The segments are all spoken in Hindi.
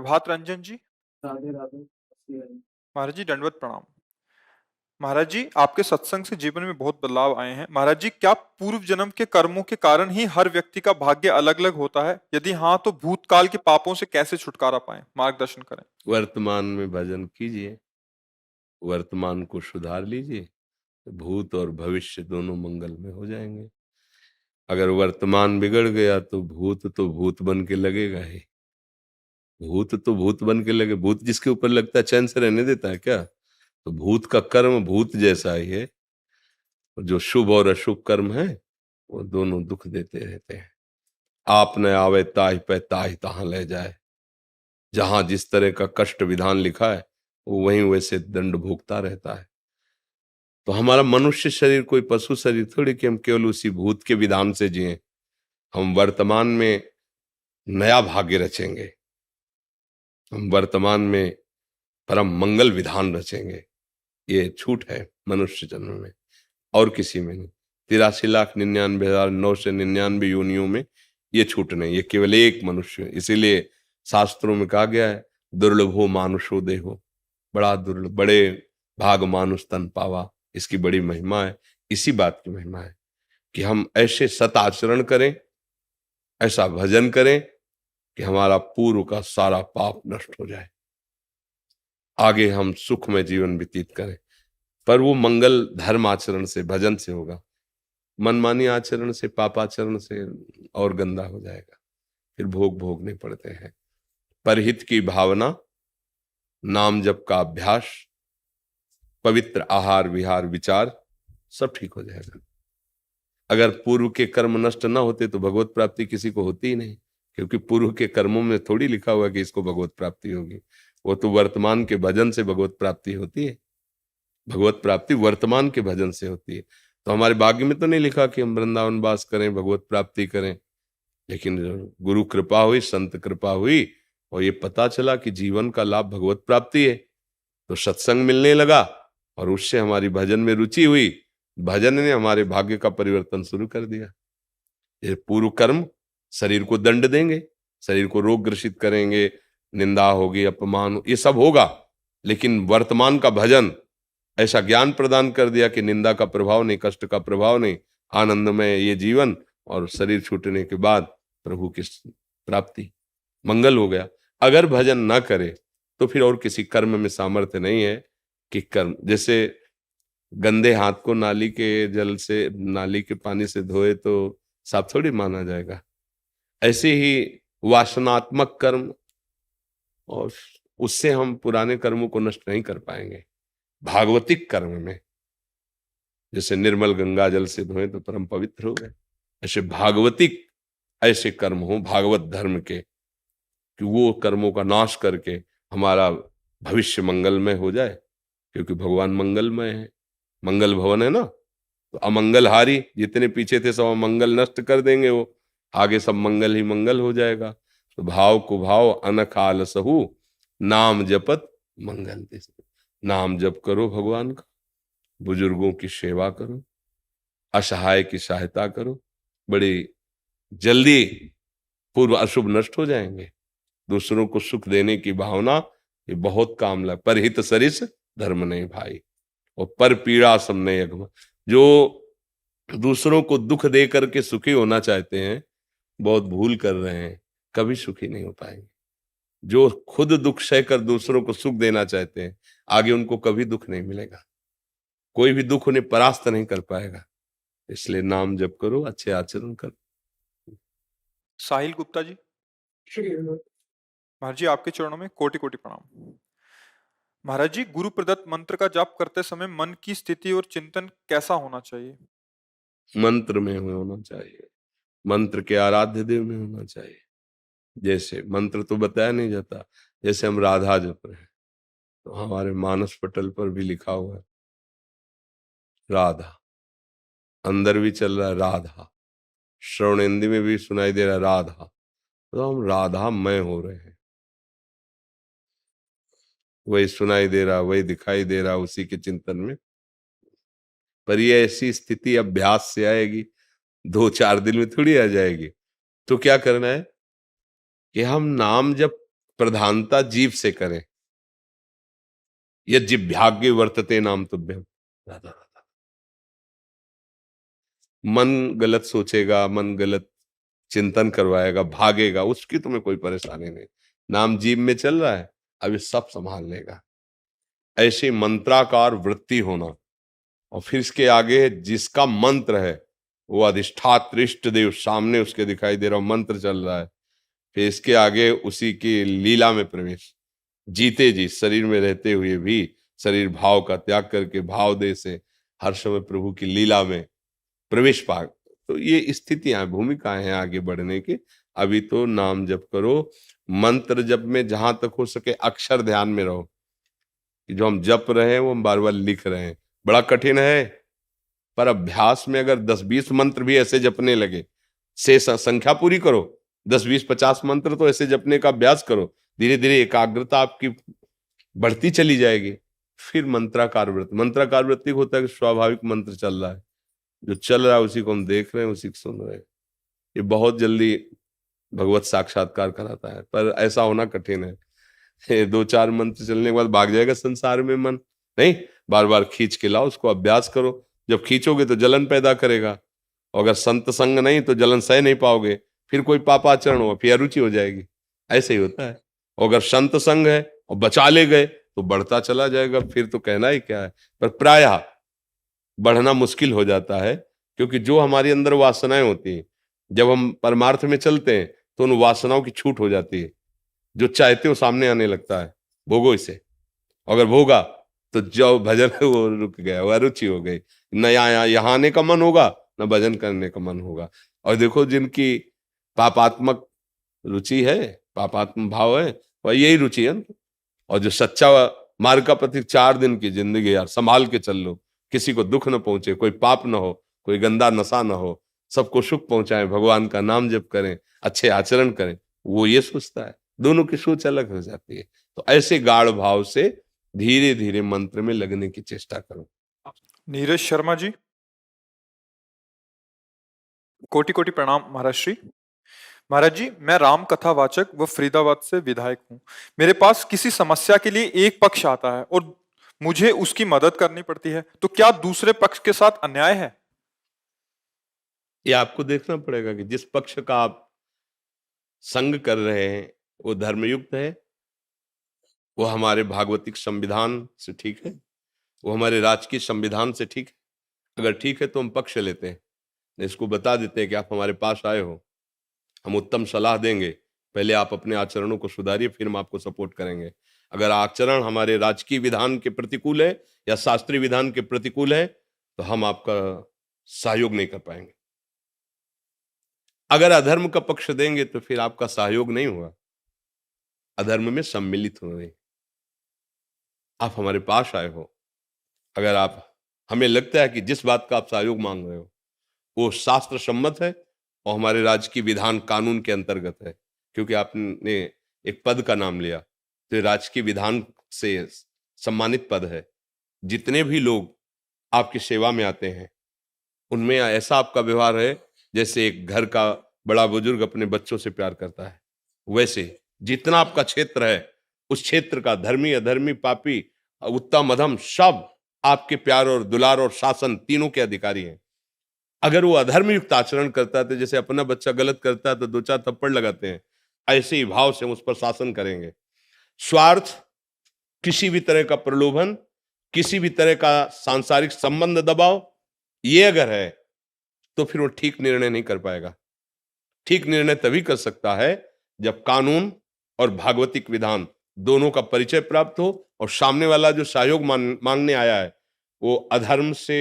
प्रभात रंजन जी। राधे राधे। महाराज जी दंडवत प्रणाम। महाराज जी, आपके सत्संग से जीवन में बहुत बदलाव आए हैं। महाराज जी, क्या पूर्व जन्म के कर्मों के कारण ही हर व्यक्ति का भाग्य अलग अलग होता है? यदि हाँ, तो भूतकाल के पापों से कैसे छुटकारा पाएं? मार्गदर्शन करें। वर्तमान में भजन कीजिए, वर्तमान को सुधार लीजिए, तो भूत और भविष्य दोनों मंगल में हो जाएंगे। अगर वर्तमान बिगड़ गया तो भूत बन के लगेगा ही। भूत बन के लगे, भूत जिसके ऊपर लगता है चैन से रहने देता है क्या? तो भूत का कर्म भूत जैसा ही है। जो शुभ और अशुभ कर्म है वो दोनों दुख देते रहते हैं। आप न आवे ताहि पे ताहि तहां ले जाए। जहां जिस तरह का कष्ट विधान लिखा है वो वहीं वैसे दंड भोगता रहता है। तो हमारा मनुष्य शरीर कोई पशु शरीर थोड़ी कि हम केवल उसी भूत के विधान से जिए। हम वर्तमान में नया भाग्य रचेंगे, हम वर्तमान में परम मंगल विधान रचेंगे। ये छूट है मनुष्य जन्म में, और किसी में नहीं। 83,99,999 योनियों में ये छूट नहीं, ये केवल एक मनुष्य। इसीलिए शास्त्रों में कहा गया है, दुर्लभो मानुषो देहो। बड़ा दुर्लभ, बड़े भाग मानुष तन पावा। इसकी बड़ी महिमा है। इसी बात की महिमा है कि हम ऐसे सत आचरण करें, ऐसा भजन करें कि हमारा पूर्व का सारा पाप नष्ट हो जाए, आगे हम सुख में जीवन व्यतीत करें। पर वो मंगल धर्म आचरण से, भजन से होगा। मनमानी आचरण से, पापाचरण से और गंदा हो जाएगा, फिर भोग भोगने पड़ते हैं। परहित की भावना, नाम जप का अभ्यास, पवित्र आहार विहार विचार, सब ठीक हो जाएगा। अगर पूर्व के कर्म नष्ट ना होते तो भगवत प्राप्ति किसी को होती ही नहीं, क्योंकि पूर्व के कर्मों में थोड़ी लिखा हुआ कि इसको भगवत प्राप्ति होगी। वो तो वर्तमान के भजन से भगवत प्राप्ति होती है। भगवत प्राप्ति वर्तमान के भजन से होती है। तो हमारे भाग्य में तो नहीं लिखा कि हम वृंदावन वास करें, भगवत प्राप्ति करें, लेकिन गुरु कृपा हुई, संत कृपा हुई और ये पता चला कि जीवन का लाभ भगवत प्राप्ति है, तो सत्संग मिलने लगा और उससे हमारी भजन में रुचि हुई। भजन ने हमारे भाग्य का परिवर्तन शुरू कर दिया। ये पूर्व कर्म शरीर को दंड देंगे, शरीर को रोग ग्रसित करेंगे, निंदा होगी, अपमान, ये सब होगा। लेकिन वर्तमान का भजन ऐसा ज्ञान प्रदान कर दिया कि निंदा का प्रभाव नहीं, कष्ट का प्रभाव नहीं, आनंदमय ये जीवन, और शरीर छूटने के बाद प्रभु की प्राप्ति, मंगल हो गया। अगर भजन ना करे तो फिर और किसी कर्म में सामर्थ्य नहीं है कि कर्म, जैसे गंदे हाथ को नाली के जल से, नाली के पानी से धोए तो साफ थोड़ी माना जाएगा। ऐसे ही वासनात्मक कर्म, और उससे हम पुराने कर्मों को नष्ट नहीं कर पाएंगे। भागवतिक कर्म में जैसे निर्मल गंगा जल से धोए तो परम पवित्र हो गए, ऐसे भागवतिक ऐसे कर्म हो भागवत धर्म के, कि वो कर्मों का नाश करके हमारा भविष्य मंगलमय हो जाए। क्योंकि भगवान मंगलमय है, मंगल भवन है ना। तो अमंगलहारी जितने पीछे थे सब अमंगल नष्ट कर देंगे, वो आगे सब मंगल ही मंगल हो जाएगा। तो भाव को भाव अनख आलसहु, नाम जपत मंगल दिस। नाम जप करो भगवान का, बुजुर्गों की सेवा करो, असहाय की सहायता करो, बड़ी जल्दी पूर्व अशुभ नष्ट हो जाएंगे। दूसरों को सुख देने की भावना ये बहुत काम लग। परहित सरिस धर्म नहीं भाई, और पर पीड़ा सम नहीं अगम। जो दूसरों को दुख दे करके सुखी होना चाहते हैं, बहुत भूल कर रहे हैं, कभी सुखी नहीं हो पाएंगे। जो खुद दुख सहकर दूसरों को सुख देना चाहते हैं, आगे उनको कभी दुख नहीं मिलेगा, कोई भी दुख उन्हें परास्त नहीं कर पाएगा। इसलिए नाम जप करो, अच्छे आचरण करो। साहिल गुप्ता जी। महाराज जी, आपके चरणों में कोटि कोटि प्रणाम। महाराज जी, गुरु प्रदत्त मंत्र का जाप करते समय मन की स्थिति और चिंतन कैसा होना चाहिए? मंत्र में होना चाहिए, मंत्र के आराध्य देव में होना चाहिए। जैसे मंत्र तो बताया नहीं जाता, जैसे हम राधा जप रहे हैं तो हमारे मानस पटल पर भी लिखा हुआ है राधा, अंदर भी चल रहा है राधा, श्रवणेंद्र में भी सुनाई दे रहा है राधा, तो हम राधा मय हो रहे हैं। वही सुनाई दे रहा, वही दिखाई दे रहा, उसी के चिंतन में। पर ये ऐसी स्थिति अभ्यास से आएगी, 2-4 दिन में थोड़ी आ जाएगी। तो क्या करना है कि हम नाम जब प्रधानता जीव से करें। यज्जिभ्यागे वर्तते नाम तुभ्यम। राधा राधा। मन गलत सोचेगा, मन गलत चिंतन करवाएगा, भागेगा, उसकी तुम्हें कोई परेशानी नहीं। नाम जीव में चल रहा है, अब ये सब संभाल लेगा। ऐसे मंत्राकार वृत्ति होना। और फिर इसके आगे जिसका मंत्र है वो अधिष्ठात्र इष्ट देव सामने उसके दिखाई दे रहा, मंत्र चल रहा है। फिर इसके आगे उसी की लीला में प्रवेश, जीते जी शरीर में रहते हुए भी शरीर भाव का त्याग करके भाव दे से हर समय प्रभु की लीला में प्रवेश पा। तो ये स्थितियां, भूमिकाएं हैं आगे बढ़ने की। अभी तो नाम जप करो, मंत्र जप में जहां तक हो सके अक्षर ध्यान में रहो कि जो हम जप रहे हैं वो हम बार बार लिख रहे हैं। बड़ा कठिन है, पर अभ्यास में अगर 10-20 मंत्र भी ऐसे जपने लगे, से संख्या पूरी करो, 10-20-50 मंत्र तो ऐसे जपने का अभ्यास करो, धीरे धीरे एकाग्रता आपकी बढ़ती चली जाएगी। फिर मंत्राकार वृत्ति, मंत्राकार वृत्ति होता है कि स्वाभाविक मंत्र चल रहा है, जो चल रहा है उसी को हम देख रहे हैं, उसी को सुन रहे हैं। ये बहुत जल्दी भगवत साक्षात्कार कराता है, पर ऐसा होना कठिन है। 2-4 मंत्र चलने के बाद भाग जाएगा संसार में मन, नहीं, बार बार खींच के लाओ, उसको अभ्यास करो। जब खींचोगे तो जलन पैदा करेगा, और अगर संत संग नहीं तो जलन सह नहीं पाओगे, फिर कोई पापाचरण हो, फिर अरुचि हो जाएगी। ऐसे ही होता है। और अगर संत संग है और बचा ले गए तो बढ़ता चला जाएगा, फिर तो कहना ही क्या है। पर प्रायः बढ़ना मुश्किल हो जाता है, क्योंकि जो हमारे अंदर वासनाएं होती हैं, जब हम परमार्थ में चलते हैं तो उन वासनाओं की छूट हो जाती है। जो चाहते हो सामने आने लगता है, भोगो इसे। अगर भोगा तो जो भजन है वो रुक गया, वो अरुचि हो गई, न यहाँ आने का मन होगा, न भजन करने का मन होगा। और देखो जिनकी पापात्मक रुचि है, पापात्म भाव है, वह यही रुचि है। और जो सच्चा मार्ग का प्रतीक, 4 दिन की जिंदगी यार संभाल के चल लो, किसी को दुख न पहुंचे, कोई पाप न हो, कोई गंदा नशा न हो, सबको सुख पहुंचाएं, भगवान का नाम जप करें, अच्छे आचरण करें, वो ये सोचता है। दोनों की सोच अलग हो जाती है। तो ऐसे गाढ़ भाव से धीरे धीरे मंत्र में लगने की चेष्टा करो। नीरज शर्मा जी, कोटि कोटि प्रणाम महाराज श्री। महाराज जी, मैं राम कथा वाचक व फरीदाबाद से विधायक हूँ। मेरे पास किसी समस्या के लिए एक पक्ष आता है और मुझे उसकी मदद करनी पड़ती है, तो क्या दूसरे पक्ष के साथ अन्याय है? ये आपको देखना पड़ेगा कि जिस पक्ष का आप संग कर रहे हैं वो धर्मयुक्त है, वो हमारे भागवतिक संविधान से ठीक है, वो हमारे राजकीय संविधान से ठीक है। अगर ठीक है तो हम पक्ष लेते हैं, इसको बता देते हैं कि आप हमारे पास आए हो, हम उत्तम सलाह देंगे, पहले आप अपने आचरणों को सुधारिए, फिर हम आपको सपोर्ट करेंगे। अगर आचरण हमारे राजकीय विधान के प्रतिकूल है या शास्त्रीय विधान के प्रतिकूल है तो हम आपका सहयोग नहीं कर पाएंगे। अगर अधर्म का पक्ष देंगे तो फिर आपका सहयोग नहीं होगा, अधर्म में सम्मिलित होंगे। आप हमारे पास आए हो, अगर आप, हमें लगता है कि जिस बात का आप सहयोग मांग रहे हो वो शास्त्र सम्मत है और हमारे राज्य की विधान कानून के अंतर्गत है, क्योंकि आपने एक पद का नाम लिया तो राज्य की विधान से सम्मानित पद है। जितने भी लोग आपकी सेवा में आते हैं उनमें ऐसा आपका व्यवहार है जैसे एक घर का बड़ा बुजुर्ग अपने बच्चों से प्यार करता है। वैसे जितना आपका क्षेत्र है उस क्षेत्र का धर्मी अधर्मी पापी उत्तम अधम सब आपके प्यार और दुलार और शासन तीनों के अधिकारी हैं। अगर वो अधर्म युक्त आचरण करता है तो जैसे अपना बच्चा गलत करता है तो 2-4 थप्पड़ लगाते हैं, ऐसे ही भाव से हम उस पर शासन करेंगे। स्वार्थ, किसी भी तरह का प्रलोभन, किसी भी तरह का सांसारिक संबंध दबाव, ये अगर है तो फिर वो ठीक निर्णय नहीं कर पाएगा। ठीक निर्णय तभी कर सकता है जब कानून और भागवतिक विधान दोनों का परिचय प्राप्त हो और सामने वाला जो सहयोग मांगने आया है वो अधर्म से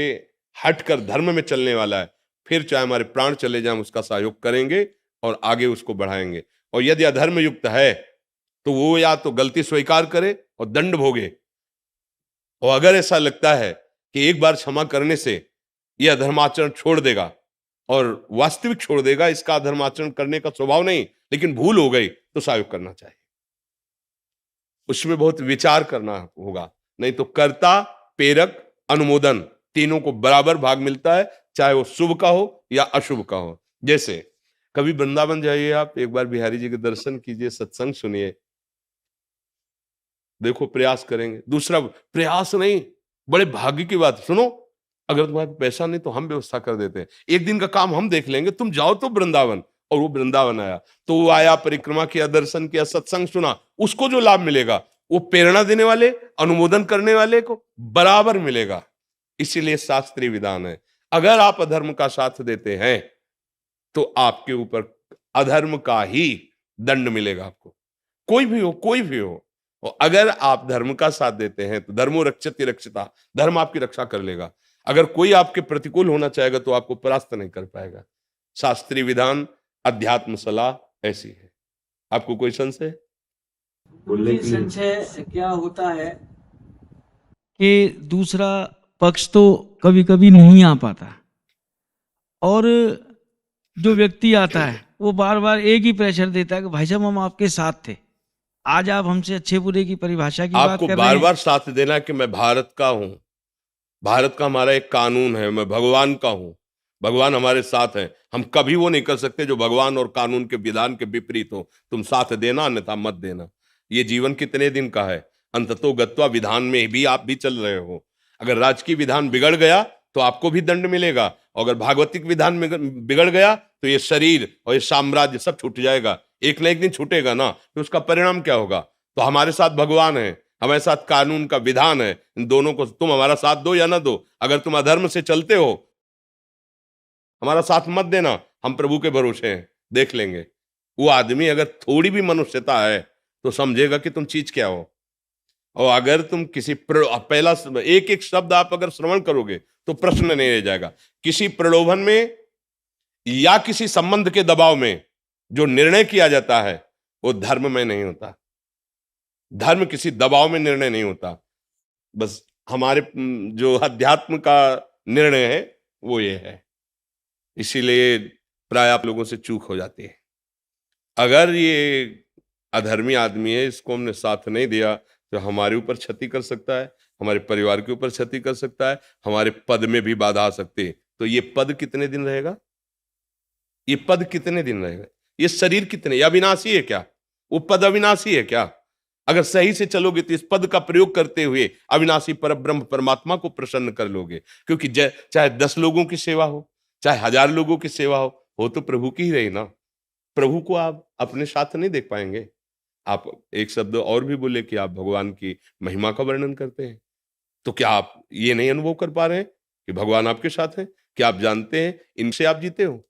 हटकर धर्म में चलने वाला है, फिर चाहे हमारे प्राण चले जाएं उसका सहयोग करेंगे और आगे उसको बढ़ाएंगे। और यदि अधर्म युक्त है तो वो या तो गलती स्वीकार करे और दंड भोगे, और अगर ऐसा लगता है कि एक बार क्षमा करने से यह अधर्माचरण छोड़ देगा और वास्तविक छोड़ देगा, इसका अधर्माचरण करने का स्वभाव नहीं लेकिन भूल हो गई, तो सहयोग करना चाहिए। उसमें बहुत विचार करना होगा, नहीं तो कर्ता प्रेरक अनुमोदन तीनों को बराबर भाग मिलता है, चाहे वो शुभ का हो या अशुभ का हो। जैसे कभी वृंदावन जाइए आप, एक बार बिहारी जी के दर्शन कीजिए, सत्संग सुनिए, देखो प्रयास करेंगे। दूसरा प्रयास नहीं, बड़े भाग्य की बात सुनो, अगर तुम्हारे पास पैसा नहीं तो हम व्यवस्था कर देते हैं, एक दिन का काम हम देख लेंगे, तुम जाओ तो वृंदावन। और वो वृंदावन आया तो वो आया, परिक्रमा किया, दर्शन किया, सत्संग सुना, उसको जो लाभ मिलेगा वो प्रेरणा देने वाले, अनुमोदन करने वाले को बराबर मिलेगा। इसीलिए शास्त्रीय विधान है, अगर आप अधर्म का साथ देते हैं तो आपके ऊपर अधर्म का ही दंड मिलेगा आपको, कोई भी हो, कोई भी हो। और अगर आप धर्म का साथ देते हैं तो धर्मो रक्षति रक्षिता, धर्म आपकी रक्षा कर लेगा। अगर कोई आपके प्रतिकूल होना चाहेगा तो आपको परास्त नहीं कर पाएगा। शास्त्रीय विधान, अध्यात्म सलाह ऐसी है। आपको कोई संशय? मुझे संशय क्या होता है कि दूसरा पक्ष तो कभी कभी नहीं आ पाता, और जो व्यक्ति आता है वो बार बार एक ही प्रेशर देता है कि भाई साहब हम आपके साथ थे, आज आप हमसे अच्छे बुरे की परिभाषा की बात आपको कर रहे बार हैं। बार साथ देना कि मैं भारत का हूं, भारत का हमारा एक कानून है, मैं भगवान का हूं, भगवान हमारे साथ है। हम कभी वो नहीं कर सकते जो भगवान और कानून के विधान के विपरीत हो। तुम साथ देना अन्यथा मत देना। ये जीवन कितने दिन का है, अंततो गत्वा विधान में भी आप भी चल रहे हो। अगर राजकीय विधान बिगड़ गया तो आपको भी दंड मिलेगा, और अगर भागवतिक विधान बिगड़ गया तो ये शरीर और ये साम्राज्य सब छूट जाएगा, एक ना एक दिन छूटेगा ना। तो उसका परिणाम क्या होगा? तो हमारे साथ भगवान है, हमारे साथ कानून का विधान है, इन दोनों को तुम हमारा साथ दो या ना दो। अगर तुम अधर्म से चलते हो, हमारा साथ मत देना, हम प्रभु के भरोसे हैं, देख लेंगे। वो आदमी अगर थोड़ी भी मनुष्यता है तो समझेगा कि तुम चीज क्या हो। और अगर तुम किसी पहला एक एक शब्द आप अगर श्रवण करोगे तो प्रश्न नहीं रह जाएगा। किसी प्रलोभन में या किसी संबंध के दबाव में जो निर्णय किया जाता है वो धर्म में नहीं होता। धर्म किसी दबाव में निर्णय नहीं होता। बस हमारे जो अध्यात्म का निर्णय है वो ये है। इसीलिए प्राय आप लोगों से चूक हो जाती है। अगर ये अधर्मी आदमी है, इसको हमने साथ नहीं दिया तो हमारे ऊपर क्षति कर सकता है, हमारे परिवार के ऊपर क्षति कर सकता है, हमारे पद में भी बाधा आ सकती है। तो ये पद कितने दिन रहेगा? ये पद कितने दिन रहेगा? ये शरीर कितने, ये अविनाशी है क्या? वो पद अविनाशी है क्या? अगर सही से चलोगे तो इस पद का प्रयोग करते हुए अविनाशी परब्रह्म परमात्मा को प्रसन्न कर लोगे। क्योंकि चाहे 10 लोगों की सेवा हो, चाहे 1000 लोगों की सेवा हो तो प्रभु की ही रही ना। प्रभु को आप अपने साथ नहीं देख पाएंगे। आप एक शब्द और भी बोले कि आप भगवान की महिमा का वर्णन करते हैं, तो क्या आप ये नहीं अनुभव कर पा रहे हैं कि भगवान आपके साथ हैं? क्या आप जानते हैं इनसे आप जीते हो?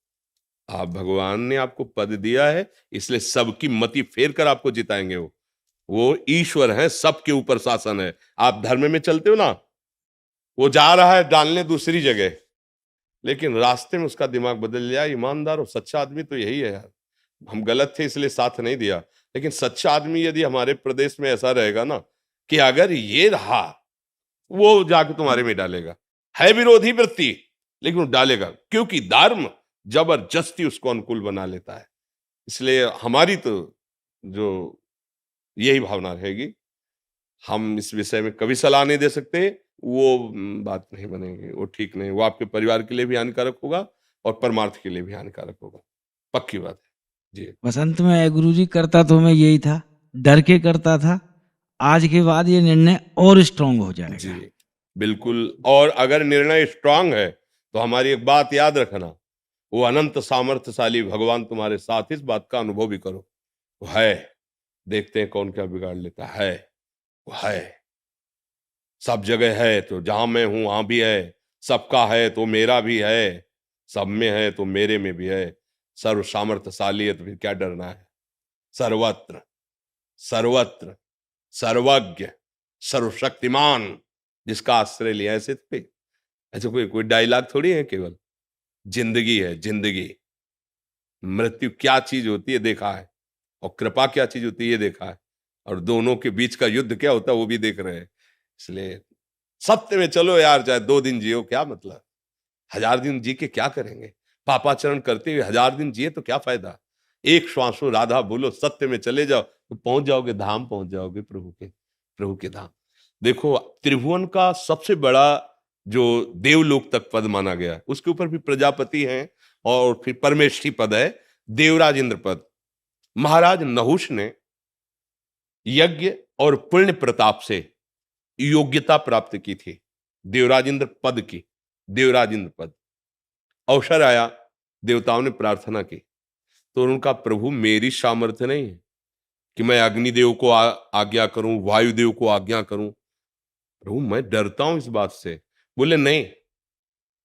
आप, भगवान ने आपको पद दिया है, इसलिए सबकी मति फेर कर आपको जिताएंगे। वो ईश्वर है, सबके ऊपर शासन है। आप धर्म में चलते हो ना, वो जा रहा है डालने दूसरी जगह, लेकिन रास्ते में उसका दिमाग बदल गया। ईमानदार और सच्चा आदमी तो यही है यार, हम गलत थे इसलिए साथ नहीं दिया। लेकिन सच्चा आदमी यदि हमारे प्रदेश में ऐसा रहेगा ना कि अगर ये रहा, वो जाके तुम्हारे में डालेगा। है विरोधी वृत्ति लेकिन वो डालेगा, क्योंकि धर्म जबरदस्ती उसको अनुकूल बना लेता है। इसलिए हमारी तो जो यही भावना रहेगी, हम इस विषय में कभी सलाह नहीं दे सकते। वो बात नहीं बनेगी, वो ठीक नहीं। वो आपके परिवार के लिए भी हानिकारक होगा और परमार्थ के लिए भी हानिकारक होगा, पक्की बात है जी। बसंत में गुरुजी करता तो मैं यही था, डर के करता था। आज के बाद ये निर्णय और स्ट्रांग हो जाएगा जी बिल्कुल। और अगर निर्णय स्ट्रांग है तो हमारी एक बात याद रखना, वो अनंत सामर्थ्यशाली भगवान तुम्हारे साथ, इस बात का अनुभव भी करो। वो है, देखते हैं कौन क्या बिगाड़ लेता है। वो है, सब जगह है, तो जहां मैं हूं वहां भी है। सबका है तो मेरा भी है, सब में है तो मेरे में भी है। सर्व सामर्थ्यशाली है तो फिर क्या डरना है। सर्वत्र सर्वत्र सर्वज्ञ सर्वशक्तिमान जिसका आश्रय लिया, ऐसे थोड़ी, ऐसे कोई कोई डायलॉग थोड़ी है। केवल जिंदगी है, जिंदगी। मृत्यु क्या चीज होती है देखा है, और कृपा क्या चीज होती है ये देखा है, और दोनों के बीच का युद्ध क्या होता है वो भी देख रहे हैं। इसलिए सत्य में चलो यार, चाहे 2 दिन जियो क्या मतलब, 1000 दिन जी के क्या करेंगे? पापाचरण करते हुए 1000 दिन जिए तो क्या फायदा? एक श्वासो राधा बोलो, सत्य में चले जाओ तो पहुंच जाओगे धाम, पहुंच जाओगे प्रभु के धाम। देखो, त्रिभुवन का सबसे बड़ा जो देवलोक तक पद माना गया, उसके ऊपर भी प्रजापति हैं और फिर परमेष्ठी पद है, देवराज इंद्र पद। महाराज नहुष ने यज्ञ और पुण्य प्रताप से योग्यता प्राप्त की थी, देवराज इंद्र पद की, देवराज इंद्र पद। अवसर आया, देवताओं ने प्रार्थना की, तो उनका प्रभु मेरी सामर्थ्य नहीं है कि मैं अग्निदेव को आज्ञा करूं, वायुदेव को आज्ञा करूं, प्रभु मैं डरता हूं इस बात से। बोले नहीं,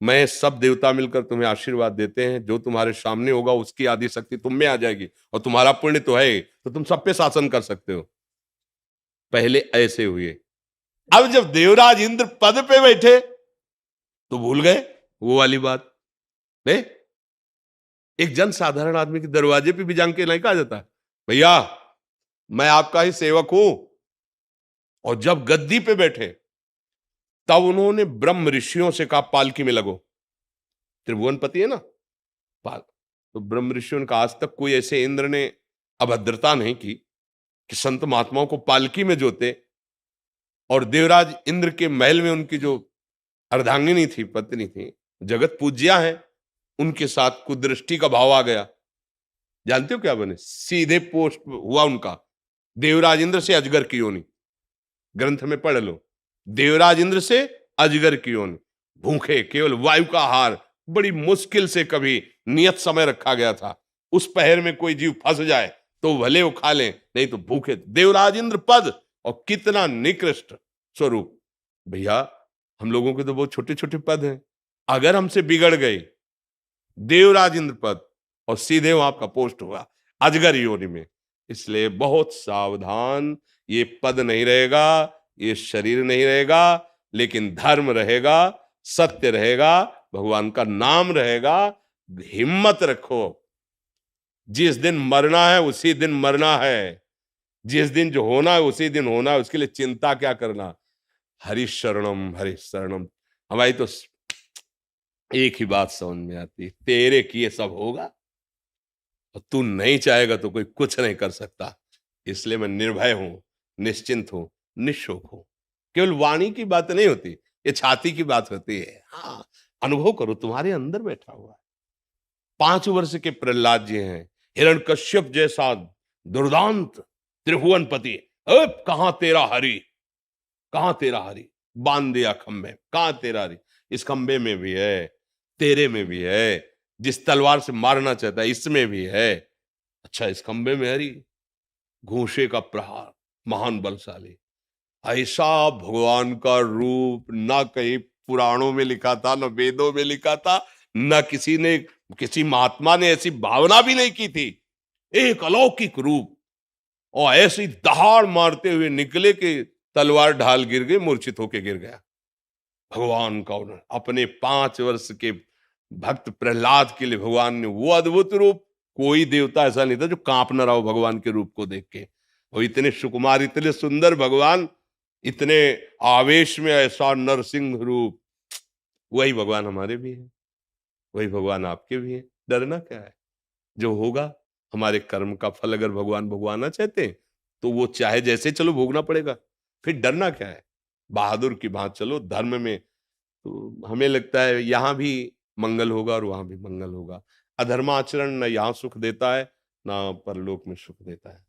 मैं सब देवता मिलकर तुम्हें आशीर्वाद देते हैं, जो तुम्हारे सामने होगा उसकी आदि शक्ति तुम में आ जाएगी, और तुम्हारा पुण्य तो है तो तुम सब पे शासन कर सकते हो। पहले ऐसे हुए, अब जब देवराज इंद्र पद पे बैठे तो भूल गए वो वाली बात। नहीं, एक जन साधारण आदमी के दरवाजे पे भी जान के नहीं कहा जाता भैया मैं आपका ही सेवक हूं। और जब गद्दी पे बैठे तब उन्होंने ब्रह्म ऋषियों से कहा पालकी में लगो, त्रिभुवनपति है ना पाल। तो ब्रह्म ऋषियों ने कहा आज तक कोई ऐसे इंद्र ने अभद्रता नहीं की कि संत महात्माओं को पालकी में जोते। और देवराज इंद्र के महल में उनकी जो अर्धांगिनी थी, पत्नी थी, जगत पूज्या है, उनके साथ कुदृष्टि का भाव आ गया। जानते हो क्या बने? सीधे पोस्ट हुआ उनका, देवराज इंद्र से अजगर की योनि। ग्रंथ में पढ़ लो, देवराज इंद्र से अजगर की योनि। भूखे, केवल वायु का आहार, बड़ी मुश्किल से कभी नियत समय रखा गया था, उस पहर में कोई जीव फंस जाए तो भले वो खा ले, नहीं तो भूखे। देवराज इंद्र पद, और कितना निकृष्ट स्वरूप। भैया हम लोगों के तो बहुत छोटे छोटे पद हैं, अगर हमसे बिगड़ गए, देवराज इंद्र पद और सीधे वहां आपका पोस्ट हुआ अजगर योनि में। इसलिए बहुत सावधान, ये पद नहीं रहेगा, ये शरीर नहीं रहेगा, लेकिन धर्म रहेगा, सत्य रहेगा, भगवान का नाम रहेगा। हिम्मत रखो, जिस दिन मरना है उसी दिन मरना है, जिस दिन जो होना है उसी दिन होना है, उसके लिए चिंता क्या करना। हरि शरणम हरि शरणम। हमारी तो एक ही बात समझ में आती, तेरे किए सब होगा, और तू नहीं चाहेगा तो कोई कुछ नहीं कर सकता। इसलिए मैं निर्भय हूं, निश्चिंत हूं, निशोक हूं। केवल वाणी की बात नहीं होती, ये छाती की बात होती है। हाँ, अनुभव करो, तुम्हारे अंदर बैठा हुआ है। 5 वर्ष के प्रहलाद जी हैं, हिरण्यकश्यप जैसा दुर्दांत त्रिभुवनपति, अब कहां तेरा हरि, कहां तेरा हरि, बांध दिया खंबे, कहां तेरा हरि। इस खंबे में भी है, तेरे में भी है, जिस तलवार से मारना चाहता है इसमें भी है। अच्छा, इस खंबे में हरि, घूंसे का प्रहार, महान बलशाली। ऐसा भगवान का रूप ना कहीं पुराणों में लिखा था, ना वेदों में लिखा था, ना किसी ने, किसी महात्मा ने ऐसी भावना भी नहीं की थी। एक अलौकिक रूप, और ऐसी दहाड़ मारते हुए निकले कि तलवार ढाल गिर गई, मूर्छित होके गिर गया। भगवान का अपने 5 वर्ष के भक्त प्रहलाद के लिए भगवान ने वो अद्भुत रूप, कोई देवता ऐसा नहीं था जो कांप न रहा हो भगवान के रूप को देख के। वो इतने सुकुमार, इतने सुंदर भगवान, इतने आवेश में ऐसा नरसिंह रूप। वही भगवान हमारे भी है, वही भगवान आपके भी है। डरना क्या है? जो होगा हमारे कर्म का फल, अगर भगवान भगवाना चाहते हैं तो वो चाहे जैसे चलो भोगना पड़ेगा, फिर डरना क्या है? बहादुर की बात चलो धर्म में, तो हमें लगता है यहां भी मंगल होगा और वहां भी मंगल होगा। अधर्माचरण न यहाँ सुख देता है, ना परलोक में सुख देता है।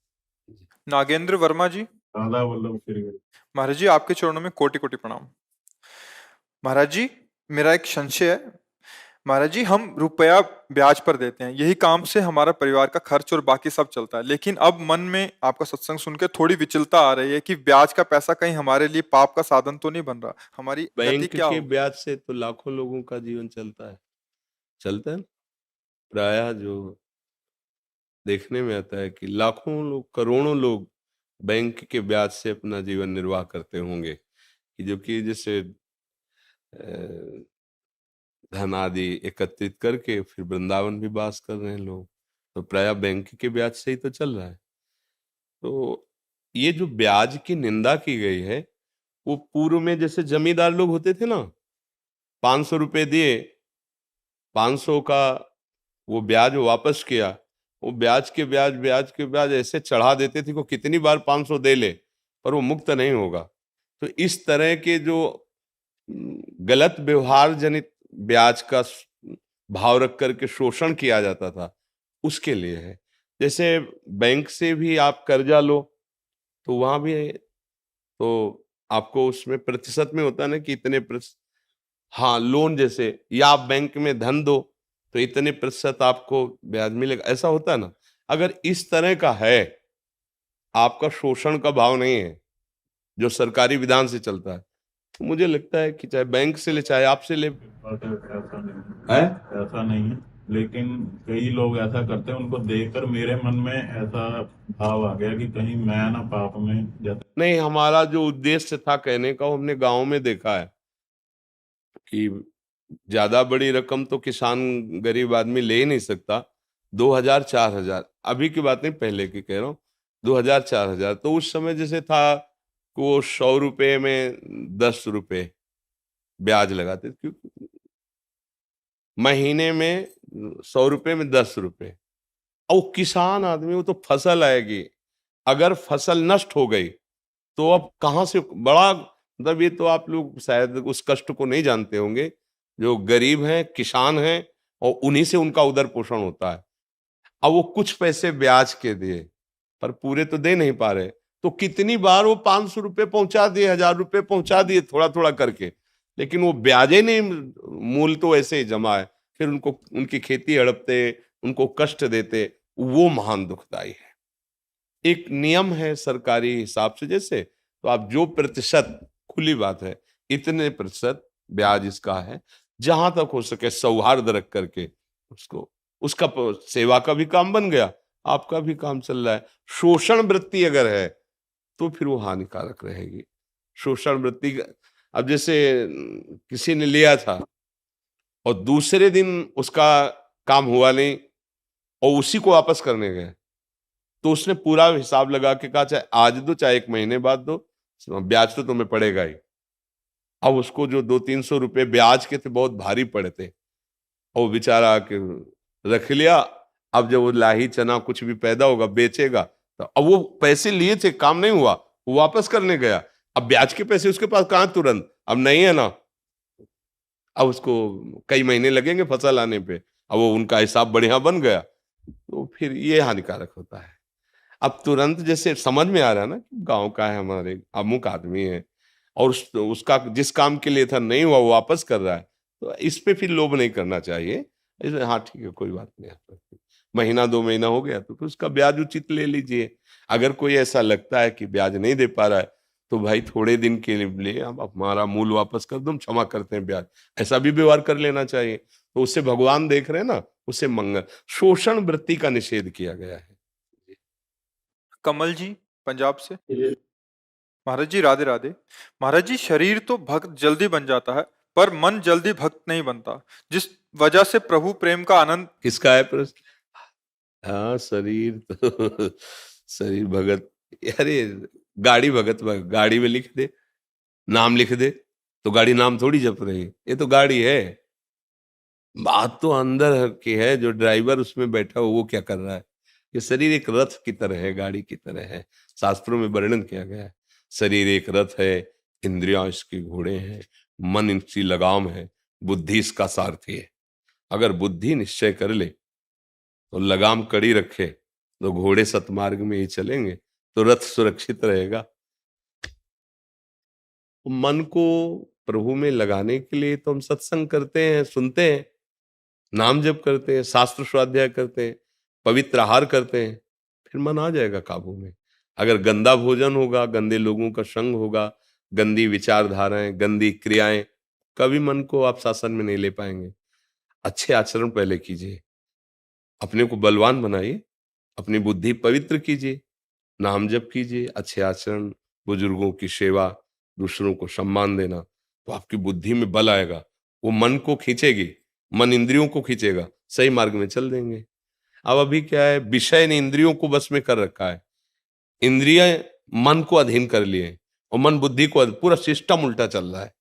नागेंद्र वर्मा जी, राधा वल्लभ फिर गए। महाराज जी आपके चरणों में कोटि कोटि प्रणाम। महाराज जी मेरा एक संशय है, महाराज जी हम रुपया ब्याज पर देते हैं, यही काम से हमारा परिवार का खर्च और बाकी सब चलता है, लेकिन अब मन में आपका सत्संग सुन के थोड़ी विचलता आ रही है कि ब्याज का पैसा कहीं हमारे लिए पाप का साधन तो नहीं बन रहा, हमारी गति बैंक क्या के होगी? ब्याज से तो लाखों लोगों का जीवन चलता है ना। प्रायः जो देखने में आता है कि लाखों लोग, करोड़ों लोग बैंक के ब्याज से अपना जीवन निर्वाह करते होंगे, कि जो कि जैसे धन आदि एकत्रित करके फिर वृंदावन भी वास कर रहे हैं लोग, तो प्रायः बैंक के ब्याज से ही तो चल रहा है। तो ये जो ब्याज की निंदा की गई है, वो पूर्व में जैसे जमींदार लोग होते थे ना, 500 रुपए दिए, 500 का वो ब्याज वापस किया, वो ब्याज के ब्याज ऐसे चढ़ा देते थे को कितनी बार 500 दे ले, पर वो मुक्त नहीं होगा। तो इस तरह के जो गलत व्यवहार जनित ब्याज का भाव रख करके शोषण किया जाता था, उसके लिए है। जैसे बैंक से भी आप कर्जा लो तो वहां भी तो आपको उसमें प्रतिशत में होता है ना कि इतने हाँ, लोन जैसे, या आप बैंक में धन दो तो इतने प्रतिशत आपको ब्याज मिलेगा, ऐसा होता है ना। अगर इस तरह का है, आपका शोषण का भाव नहीं है जो सरकारी विधान से चलता है, तो मुझे लगता है कि चाहे बैंक से ले चाहे आपसे ले। ऐसा नहीं है ऐसा नहीं है, लेकिन कई लोग ऐसा करते हैं, उनको देखकर मेरे मन में ऐसा भाव आ गया कि कहीं मैं ना पाप में जैसे। नहीं, हमारा जो उद्देश्य था कहने का, वो हमने गांव में देखा है कि ज्यादा बड़ी रकम तो किसान गरीब आदमी ले ही नहीं सकता। 2000 4000, अभी की बात नहीं, पहले की कह रहा हूँ, 2000 4000, तो उस समय जैसे था कि वो 100 रुपए में 10 रुपए ब्याज लगाते थे, क्योंकि महीने में 100 रुपए में 10 रुपए। और वो किसान आदमी, वो तो फसल आएगी, अगर फसल नष्ट हो गई तो अब कहाँ से बड़ा, मतलब ये तो आप लोग शायद उस कष्ट को नहीं जानते होंगे, जो गरीब हैं, किसान हैं, और उन्हीं से उनका उदर पोषण होता है। अब वो कुछ पैसे ब्याज के दिए, पर पूरे तो दे नहीं पा रहे, तो कितनी बार वो 500 रुपये पहुंचा दिए, 1000 रुपये पहुंचा दिए, थोड़ा थोड़ा करके, लेकिन वो ब्याजे नहीं, मूल तो ऐसे ही जमा है। फिर उनको उनकी खेती हड़पते, उनको कष्ट देते, वो महान दुखदाई है। एक नियम है सरकारी हिसाब से, जैसे तो आप जो प्रतिशत, खुली बात है, इतने प्रतिशत ब्याज इसका है, जहां तक हो सके सौहार्द रख करके उसको, उसका सेवा का भी काम बन गया, आपका भी काम चल रहा है। शोषण वृत्ति अगर है तो फिर वो हानिकारक रहेगी। शोषण वृत्ति अब जैसे किसी ने लिया था और दूसरे दिन उसका काम हुआ नहीं और उसी को वापस करने गए, तो उसने पूरा हिसाब लगा के कहा चाहे आज दो चाहे 1 महीने बाद दो, ब्याज तो तुम्हें पड़ेगा ही। अब उसको जो 200-300 रुपए ब्याज के थे बहुत भारी पड़े थे, और वो बेचारा के रख लिया। अब जब वो लाही चना कुछ भी पैदा होगा बेचेगा, तो अब वो पैसे लिए थे, काम नहीं हुआ, वो वापस करने गया, अब ब्याज के पैसे उसके पास कहाँ तुरंत, अब नहीं है ना, अब उसको कई महीने लगेंगे फसल आने पे, अब वो उनका हिसाब बढ़िया बन गया, तो फिर ये हानिकारक होता है। अब तुरंत जैसे समझ में आ रहा है ना, गांव का है, हमारे अमुक आदमी है, और उसका जिस काम के लिए था नहीं हुआ, वो वापस कर रहा है, तो इस पे फिर लोभ नहीं करना चाहिए। इसमें हाँ ठीक है, कोई बात नहीं, महीना 2 महीना हो गया तो फिर उसका ब्याज उचित ले लीजिए। अगर कोई ऐसा लगता है कि ब्याज नहीं दे पा रहा है, तो भाई थोड़े दिन के लिए आप हमारा मूल वापस कर दो, हम क्षमा करते हैं ब्याज, ऐसा भी व्यवहार कर लेना चाहिए। तो उससे भगवान देख रहे हैं ना, उससे मंगल, शोषण वृत्ति का निषेध किया गया है। कमल जी पंजाब से। महाराज जी राधे राधे। महाराज जी, शरीर तो भक्त जल्दी बन जाता है पर मन जल्दी भक्त नहीं बनता, जिस वजह से प्रभु प्रेम का आनंद। किसका है प्रश्न? हाँ, शरीर तो शरीर भगत, अरे गाड़ी भगत, गाड़ी में लिख दे, नाम लिख दे, तो गाड़ी नाम थोड़ी जप रही है, ये तो गाड़ी है। बात तो अंदर की है, जो ड्राइवर उसमें बैठा हो वो क्या कर रहा है। ये शरीर एक रथ की तरह है, गाड़ी की तरह है, शास्त्रों में वर्णन किया गया है। शरीर एक रथ है, इंद्रियां इसके घोड़े हैं, मन इसकी लगाम है, बुद्धि इसका सारथी है। अगर बुद्धि निश्चय कर ले तो लगाम कड़ी रखे तो घोड़े सतमार्ग में ही चलेंगे, तो रथ सुरक्षित रहेगा। मन को प्रभु में लगाने के लिए तो हम सत्संग करते हैं, सुनते हैं, नाम जप करते हैं, शास्त्र स्वाध्याय करते हैं, पवित्र आहार करते हैं, फिर मन आ जाएगा काबू में। अगर गंदा भोजन होगा, गंदे लोगों का संग होगा, गंदी विचारधाराएं, गंदी क्रियाएं, कभी मन को आप शासन में नहीं ले पाएंगे। अच्छे आचरण पहले कीजिए, अपने को बलवान बनाइए, अपनी बुद्धि पवित्र कीजिए, नाम जप कीजिए, अच्छे आचरण, बुजुर्गों की सेवा, दूसरों को सम्मान देना, तो आपकी बुद्धि में बल आएगा, वो मन को खींचेगी, मन इंद्रियों को खींचेगा, सही मार्ग में चल देंगे। अब अभी क्या है, विषय ने इंद्रियों को बस में कर रखा है, इंद्रियां मन को अधीन कर लिए और मन बुद्धि को, पूरा सिस्टम उल्टा चल रहा है।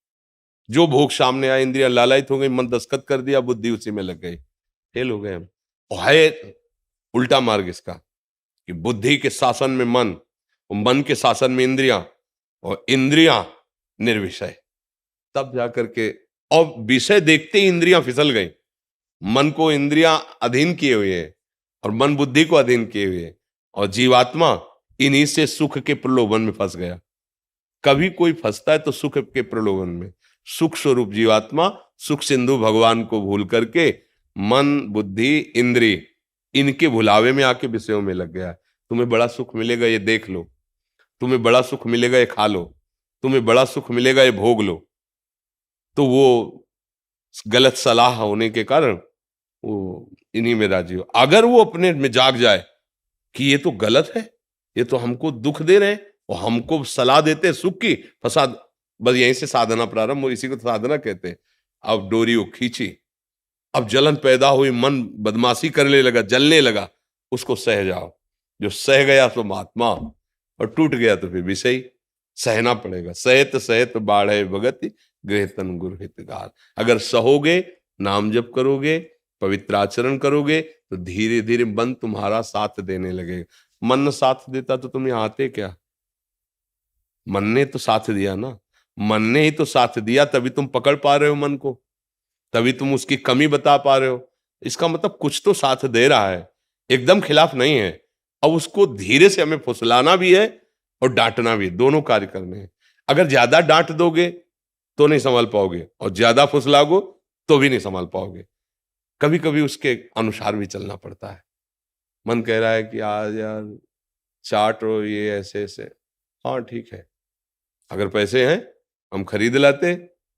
जो भोग सामने आया, इंद्रियां लालायित हो गई, मन दस्तखत कर दिया, बुद्धि उसी में लग गई, फेल हो गए हम। और है उल्टा मार्ग इसका कि बुद्धि के शासन में मन, और मन के शासन में इंद्रियां, और इंद्रियां निर्विषय, तब जाकर के, और विषय देखते ही इंद्रियां फिसल गई, मन को इंद्रियां अधीन किए हुए हैं और मन बुद्धि को अधीन किए हुए हैं, और जीवात्मा इन्हीं से सुख के प्रलोभन में फंस गया। कभी कोई फंसता है तो सुख के प्रलोभन में। सुख स्वरूप जीवात्मा सुख सिंधु भगवान को भूल करके मन, बुद्धि, इंद्रिय इनके भुलावे में आके विषयों में लग गया है। तुम्हें बड़ा सुख मिलेगा ये देख लो, तुम्हें बड़ा सुख मिलेगा ये खा लो, तुम्हें बड़ा सुख मिलेगा ये भोग लो। तो वो गलत सलाह होने के कारण वो इन्हीं में राजी हो। अगर वो अपने में जाग जाए कि ये तो गलत है, ये तो हमको दुख दे रहे हैं और हमको सलाह देते हैं सुख की, फसाद, बस यहीं से साधना प्रारंभ हो। इसी को तो साधना कहते हैं। अब डोरी वो खींची, अब जलन पैदा हुई, मन बदमाशी करने लगा, जलने लगा, उसको सह जाओ। जो सह गया तो महात्मा, और टूट गया तो फिर विषय सहना पड़ेगा। सहत सहत बाढ़े भगत गृह तन गुरु हितगार। अगर सहोगे, नाम जप करोगे, पवित्र आचरण करोगे तो धीरे धीरे मन तुम्हारा साथ देने लगेगा। मन न साथ देता तो तुम यहाँ आते क्या? मन ने तो साथ दिया ना, मन ने ही तो साथ दिया, तभी तुम पकड़ पा रहे हो मन को, तभी तुम उसकी कमी बता पा रहे हो। इसका मतलब कुछ तो साथ दे रहा है, एकदम खिलाफ नहीं है। अब उसको धीरे से हमें फुसलाना भी है और डांटना भी, दोनों कार्य करने हैं। अगर ज्यादा डांट दोगे तो नहीं संभाल पाओगे, और ज्यादा फुसलाओगे तो भी नहीं संभाल पाओगे। कभी कभी उसके अनुसार भी चलना पड़ता है। मन कह रहा है कि आज यार चाट रो ये ऐसे ऐसे, हाँ ठीक है, अगर पैसे हैं हम खरीद लाते,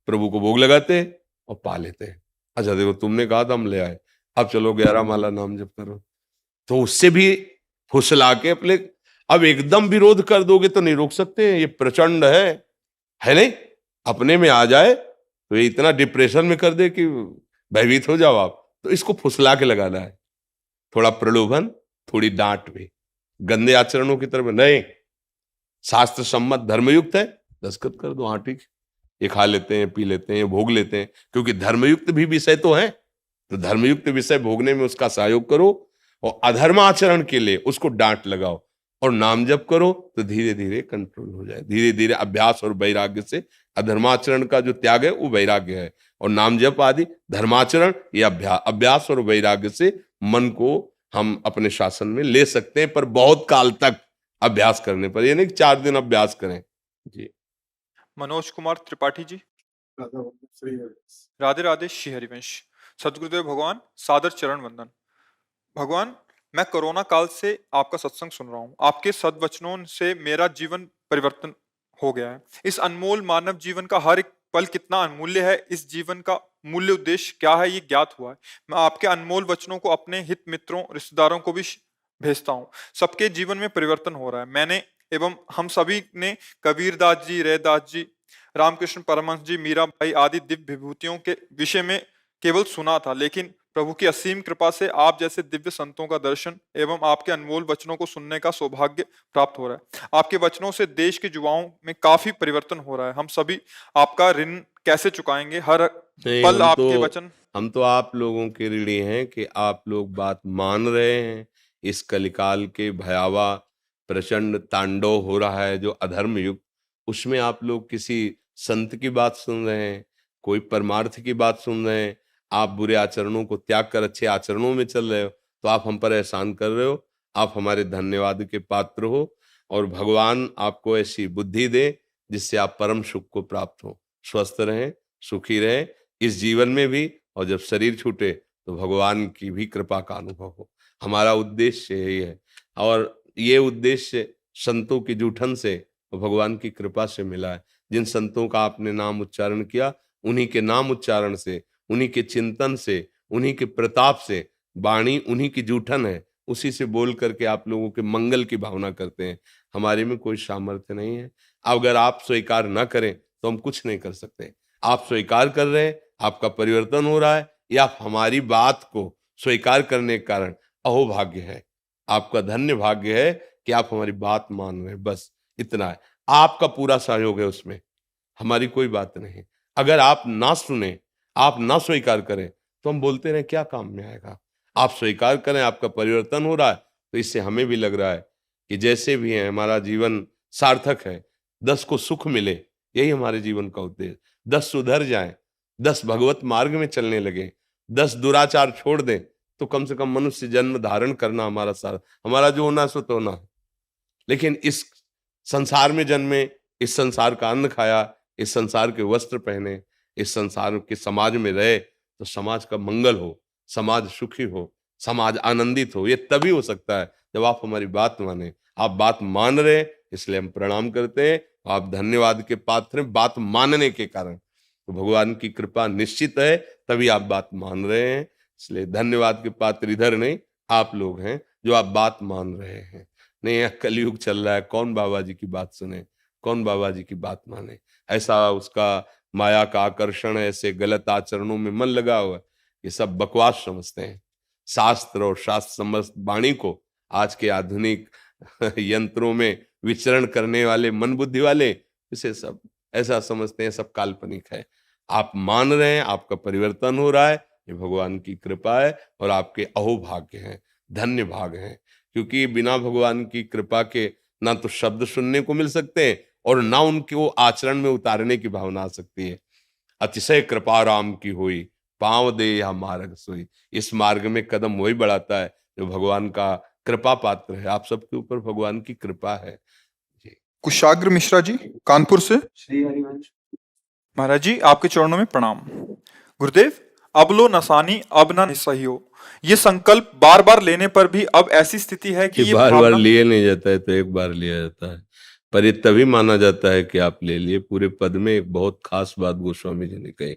प्रभु को भोग लगाते और पा लेते हैं। अच्छा देखो तुमने कहा था हम ले आए, अब चलो 11 माला नाम जप करो। तो उससे भी फुसला के अपने, अब एकदम विरोध कर दोगे तो नहीं रोक सकते, ये प्रचंड है नहीं? अपने में आ जाए तो ये इतना डिप्रेशन में कर दे कि भयभीत हो जाओ आप। तो इसको फुसला के लगाना है, थोड़ा प्रलोभन, थोड़ी डांट भी। गंदे आचरणों की तरफ नहीं, शास्त्र सम्मत धर्मयुक्त है, दस्तखत कर दो, हाँ ठीक, ये खा लेते हैं, पी लेते हैं, भोग लेते हैं, क्योंकि धर्मयुक्त भी विषय तो है। तो धर्मयुक्त विषय भोगने में उसका सहयोग करो, और अधर्म आचरण के लिए उसको डांट लगाओ, और नाम जप करो तो धीरे धीरे कंट्रोल हो जाए। धीरे धीरे अभ्यास और वैराग्य से, अधर्माचरण का जो त्याग है वो वैराग्य है, और नाम जप आदि धर्माचरण ये अभ्यास और वैराग्य से मन को हम अपने शासन में ले सकते हैं, पर बहुत काल तक अभ्यास करने पर। ये नहीं कि 4 दिन अभ्यास करें जी। मनोज कुमार त्रिपाठी जी, राधे राधे श्री हरिवंश। सदगुरुदेव भगवान, सादर चरण वंदन। भगवान, मैं कोरोना काल से आपका सत्संग सुन रहा हूँ। आपके सद्वचनों से मेरा जीवन परिवर्तन हो गया है। इस अनमोल मानव जीवन का हर एक पल कितना अनमूल्य है, इस जीवन का मूल्य उद्देश्य क्या है, ये ज्ञात हुआ है। मैं आपके अनमोल वचनों को अपने हित मित्रों, रिश्तेदारों को भी भेजता हूँ। सबके जीवन में परिवर्तन हो रहा है। मैंने एवं हम सभी ने कबीरदास जी, रैदास जी, रामकृष्ण परमहंस जी, मीराबाई आदि दिव्य विभूतियों के विषय में केवल सुना था, लेकिन प्रभु की असीम कृपा से आप जैसे दिव्य संतों का दर्शन एवं आपके अनमोल वचनों को सुनने का सौभाग्य प्राप्त हो रहा है। आपके वचनों से देश के युवाओं में काफी परिवर्तन हो रहा है। हम सभी आपका ऋण कैसे चुकाएंगे? हर नहीं, पल आपके वचन। हम तो आप लोगों के ऋणी हैं कि आप लोग बात मान रहे हैं। इस कलिकाल के भयावह प्रचंड तांडव हो रहा है जो अधर्म युग, उसमें आप लोग किसी संत की बात सुन रहे हैं, कोई परमार्थ की बात सुन रहे हैं। आप बुरे आचरणों को त्याग कर अच्छे आचरणों में चल रहे हो, तो आप हम पर एहसान कर रहे हो। आप हमारे धन्यवाद के पात्र हो, और भगवान आपको ऐसी बुद्धि दे जिससे आप परम सुख को प्राप्त हो। स्वस्थ रहें, सुखी रहें इस जीवन में भी, और जब शरीर छूटे तो भगवान की भी कृपा का अनुभव हो। हमारा उद्देश्य यही है, और ये उद्देश्य संतों की जूठन से और भगवान की कृपा से मिला है। जिन संतों का आपने नाम उच्चारण किया, उन्हीं के नाम उच्चारण से, उन्हीं के चिंतन से, उन्हीं के प्रताप से, वाणी उन्हीं की जूठन है, उसी से बोल करके आप लोगों के मंगल की भावना करते हैं। हमारे में कोई सामर्थ्य नहीं है। अगर आप स्वीकार न करें तो हम कुछ नहीं कर सकते। आप स्वीकार कर रहे हैं, आपका परिवर्तन हो रहा है, या आप हमारी बात को स्वीकार करने के कारण अहोभाग्य है। आपका धन्य भाग्य है कि आप हमारी बात मान रहे हैं, बस इतना है। आपका पूरा सहयोग है उसमें, हमारी कोई बात नहीं। अगर आप ना सुने, आप ना स्वीकार करें, तो हम बोलते रहे क्या काम में आएगा। आप स्वीकार करें, आपका परिवर्तन हो रहा है, तो इससे हमें भी लग रहा है कि जैसे भी है हमारा जीवन सार्थक है। 10 को सुख मिले, यही हमारे जीवन का उद्देश्य। 10 सुधर जाएं, 10 भगवत मार्ग में चलने लगे, 10 दुराचार छोड़ दें, तो कम से कम मनुष्य जन्म धारण करना हमारा सारा, हमारा जो होना है सो तो होना है। लेकिन इस संसार में जन्मे, इस संसार का अन्न खाया, इस संसार के वस्त्र पहने, इस संसार के समाज में रहे, तो समाज का मंगल हो, समाज सुखी हो, समाज आनंदित हो। ये तभी हो सकता है जब आप हमारी बात माने। आप बात मान रहे हैं, इसलिए हम प्रणाम करते हैं। आप धन्यवाद के पात्र हैं बात मानने के कारण। तो भगवान की कृपा निश्चित है, तभी आप बात मान रहे हैं। इसलिए धन्यवाद के पात्र इधर नहीं, आप लोग हैं जो आप बात मान रहे हैं। नहीं, यह कलयुग चल रहा है, कौन बाबा जी की बात सुने, कौन बाबा जी की बात माने। ऐसा उसका माया का आकर्षण है, ऐसे गलत आचरणों में मन लगा हुआ है, ये सब बकवास समझते हैं। शास्त्र और शास्त्र समस्त वाणी को आज के आधुनिक यंत्रों में विचरण करने वाले मन बुद्धि वाले इसे सब ऐसा समझते हैं, सब काल्पनिक है। आप मान रहे हैं, आपका परिवर्तन हो रहा है, ये भगवान की कृपा है और आपके अहोभाग्य हैं, धन्य भाग हैं। क्योंकि बिना भगवान की कृपा के ना तो शब्द सुनने को मिल सकते हैं और ना उनको आचरण में उतारने की भावना आ सकती है। अतिशय कृपा राम की हुई, पांव दे या मार्ग सोई। इस मार्ग में कदम वही बढ़ाता है जो भगवान का कृपा पात्र है। आप सबके ऊपर भगवान की कृपा है जी। कुशाग्र मिश्रा जी, कानपुर से। श्री हरिवंश। महाराज जी, आपके चरणों में प्रणाम। गुरुदेव, अब लो नसानी अब ना सही हो, ये संकल्प बार बार लेने पर भी अब ऐसी स्थिति है कि ये बार बार भावना लिए नहीं जाता है, तो एक बार लिया जाता है, पर ये तभी माना जाता है कि आप ले लिए। पूरे पद में एक बहुत खास बात गोस्वामी जी ने कही,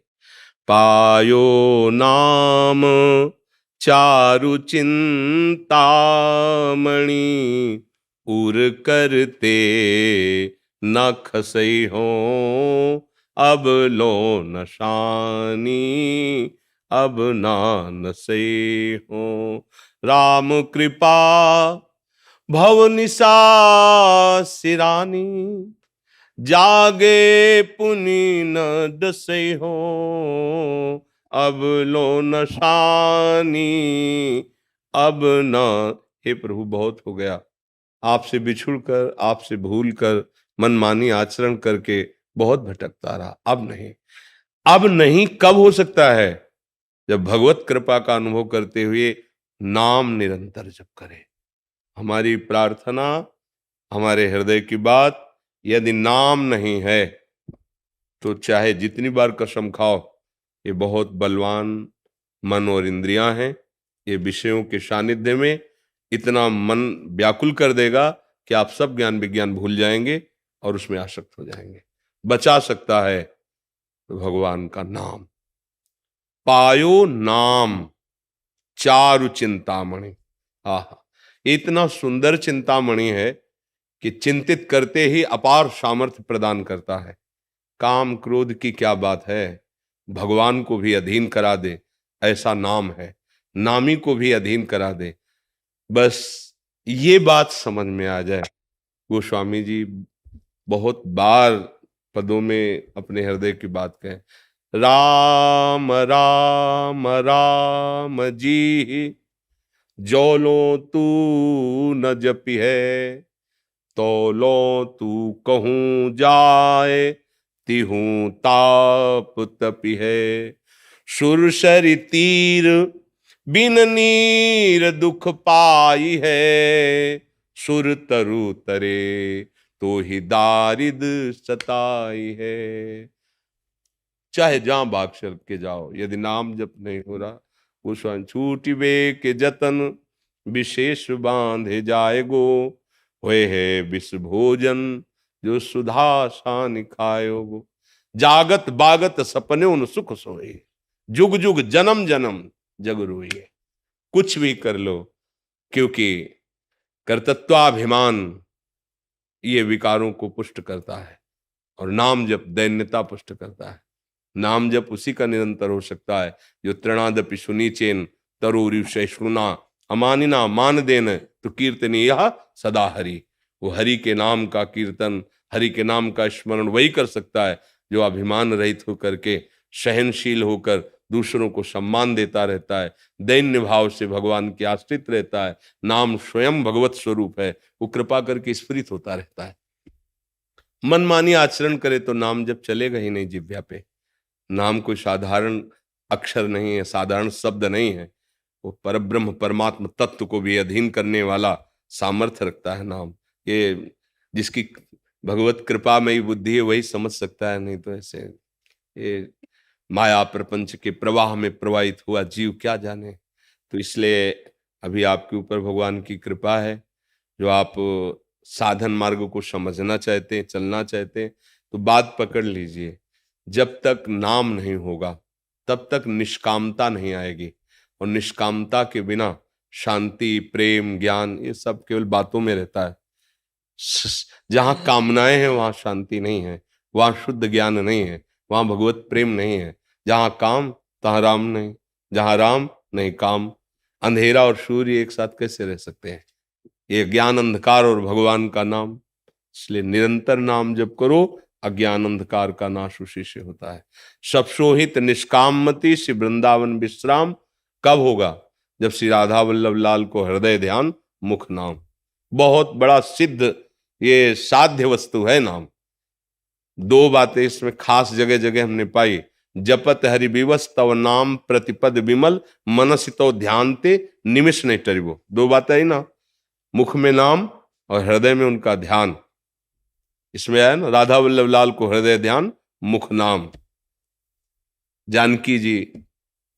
पायो नाम चारु चिंतामणि उर करते न खसई हो, अब लो नशानी अब ना नसई हो। राम कृपा भव निशा सिरानी, जागे पुनि न दसई हो, अब लो नशानी अब न। हे प्रभु, बहुत हो गया, आपसे बिछुड़ कर, आपसे भूल कर, मनमानी आचरण करके बहुत भटकता रहा। अब नहीं, अब नहीं। कब हो सकता है? जब भगवत कृपा का अनुभव करते हुए नाम निरंतर जप करें। हमारी प्रार्थना, हमारे हृदय की बात, यदि नाम नहीं है तो चाहे जितनी बार कसम खाओ, ये बहुत बलवान मन और इंद्रियां हैं। ये विषयों के सानिध्य में इतना मन व्याकुल कर देगा कि आप सब ज्ञान विज्ञान भूल जाएंगे और उसमें आसक्त हो जाएंगे। बचा सकता है तो भगवान का नाम। पायो नाम चारु चिंतामणि। आहा, इतना सुंदर चिंतामणि है कि चिंतित करते ही अपार सामर्थ्य प्रदान करता है। काम क्रोध की क्या बात है, भगवान को भी अधीन करा दे, ऐसा नाम है। नामी को भी अधीन करा दे। बस ये बात समझ में आ जाए। गोस्वामी जी बहुत बार पदों में अपने हृदय की बात कहें, राम राम राम जी, जो लो तू न जपी है, तो लो तू कहूं जाए, तिहूं ताप तपी है। सुरसरि तीर बिन नीर दुख पाई है, सुर तरु तरे तो ही दारिद सताई है। चाहे जहां भाग चल के जाओ, यदि नाम जप नहीं हो रहा, कुछ छूटिबे के जतन विशेष बांधे जाएगो, होए है विष भोजन जो सुधा सान खाएगो। जागत बागत सपने उन सुख सोए, जुग जुग जन्म जन्म जग रोइए। कुछ भी कर लो, क्योंकि कर्तृत्वाभिमान ये विकारों को पुष्ट करता है और नाम जप दैन्यता पुष्ट करता है। नाम जप उसी का निरंतर हो सकता है जो तृणादपि सुनीचेन तरुरी सहिष्णुना अमानिना मान देन तो कीर्तनी यह सदा हरि। वो हरि के नाम का कीर्तन, हरि के नाम का स्मरण वही कर सकता है जो अभिमान रहित होकर के, सहनशील होकर दूसरों को सम्मान देता रहता है, दैन्य भाव से भगवान के आश्रित रहता है। नाम स्वयं भगवत स्वरूप है, वो कृपा करके स्फुरित होता रहता है। मनमानी आचरण करे तो नाम जब चलेगा ही नहीं जिह्वा पे। नाम कोई साधारण अक्षर नहीं है, साधारण शब्द नहीं है। वो परब्रह्म परमात्मा तत्व को भी अधीन करने वाला सामर्थ्य रखता है नाम। ये जिसकी भगवत कृपा में ही बुद्धि है वही समझ सकता है, नहीं तो ऐसे ये माया प्रपंच के प्रवाह में प्रवाहित हुआ जीव क्या जाने। तो इसलिए अभी आपके ऊपर भगवान की कृपा है, जो आप साधन मार्ग को समझना चाहते हैं, चलना चाहते हैं, तो बात पकड़ लीजिए। जब तक नाम नहीं होगा तब तक निष्कामता नहीं आएगी, और निष्कामता के बिना शांति, प्रेम, ज्ञान ये सब केवल बातों में रहता है। जहां कामनाएं हैं वहां शांति नहीं है, वहां शुद्ध ज्ञान नहीं है, वहां भगवत प्रेम नहीं है। जहां काम तहां राम नहीं, जहां राम नहीं काम। अंधेरा और सूर्य एक साथ कैसे रह सकते हैं? ये ज्ञान अंधकार और भगवान का नाम, इसलिए निरंतर नाम जप करो, अज्ञान अंधकार का नाश उसी से होता है। सब सोहित निष्कामति श्री वृंदावन विश्राम कब होगा? जब श्री राधा वल्लभ लाल को हृदय ध्यान मुख नाम। बहुत बड़ा सिद्ध ये साध्य वस्तु है नाम। दो बातें इसमें खास जगह जगह हमने पाई। जपत हरि विवश तव नाम प्रतिपद विमल मनस तो ध्यानते निमिष नहीं टरिबो। दो बातें आई ना, मुख में नाम और हृदय में उनका ध्यान। इसमें आया ना, राधा वल्लभ लाल को हृदय ध्यान मुख नाम। जानकी जी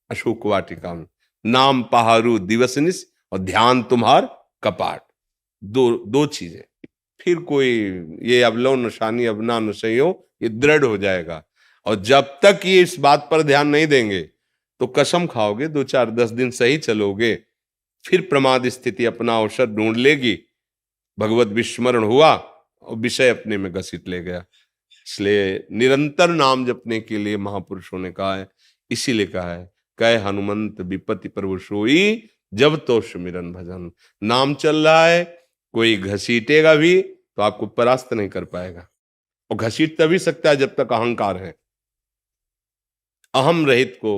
अशोक वाटिका में नाम पहारू दिवसनिस और ध्यान तुम्हार कपाट। दो चीजें। फिर कोई ये अवलो नशानी अबना नशयो ये दृढ़ हो जाएगा। और जब तक ये इस बात पर ध्यान नहीं देंगे तो कसम खाओगे 2-4-10 दिन सही चलोगे, फिर प्रमाद स्थिति अपना अवसर ढूंढ लेगी। भगवत विस्मरण हुआ और विषय अपने में घसीट ले गया। इसलिए निरंतर नाम जपने के लिए महापुरुषों ने कहा है, इसीलिए कहा है कह हनुमंत विपत्ति प्रभु सोई जब तो सुमिरन भजन। नाम चल रहा है, कोई घसीटेगा भी तो आपको परास्त नहीं कर पाएगा। और घसीट तभी सकता है जब तक अहंकार है। अहम रहित को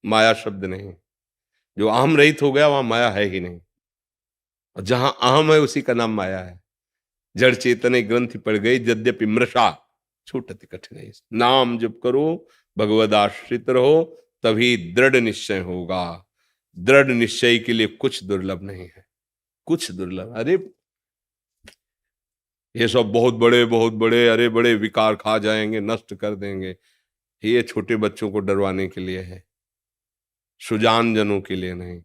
माया शब्द नहीं। जो अहम रहित हो गया वहां माया है ही नहीं, और जहां अहम है उसी का नाम माया है। जड़ चेतने ग्रंथि पड़ गई यद्यपि मृषा छूटति कठिन। नाम जप करो, भगवद आश्रित रहो, तभी दृढ़ निश्चय होगा। दृढ़ निश्चय के लिए कुछ दुर्लभ नहीं है, कुछ दुर्लभ। अरे ये सब बहुत बड़े अरे बड़े विकार खा जाएंगे, नष्ट कर देंगे, ये छोटे बच्चों को डरवाने के लिए है, सुजान जनों के लिए नहीं।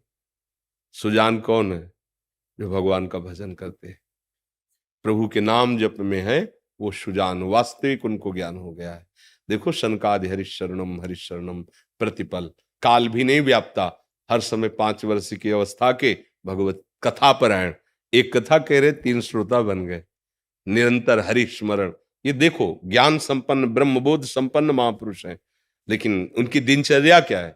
सुजान कौन है? जो भगवान का भजन करते हैं, प्रभु के नाम जप में है, वो सुजान वास्तविक उनको ज्ञान हो गया है। देखो सनकादि हरिशरणम प्रतिपल। काल भी नहीं व्यापता, हर समय 5 वर्ष की अवस्था के भगवत कथा परायण। एक कथा कह रहे 3 श्रोता बन गए। निरंतर हरि स्मरण। ये देखो ज्ञान संपन्न ब्रह्मबोध संपन्न महापुरुष हैं, लेकिन उनकी दिनचर्या क्या है?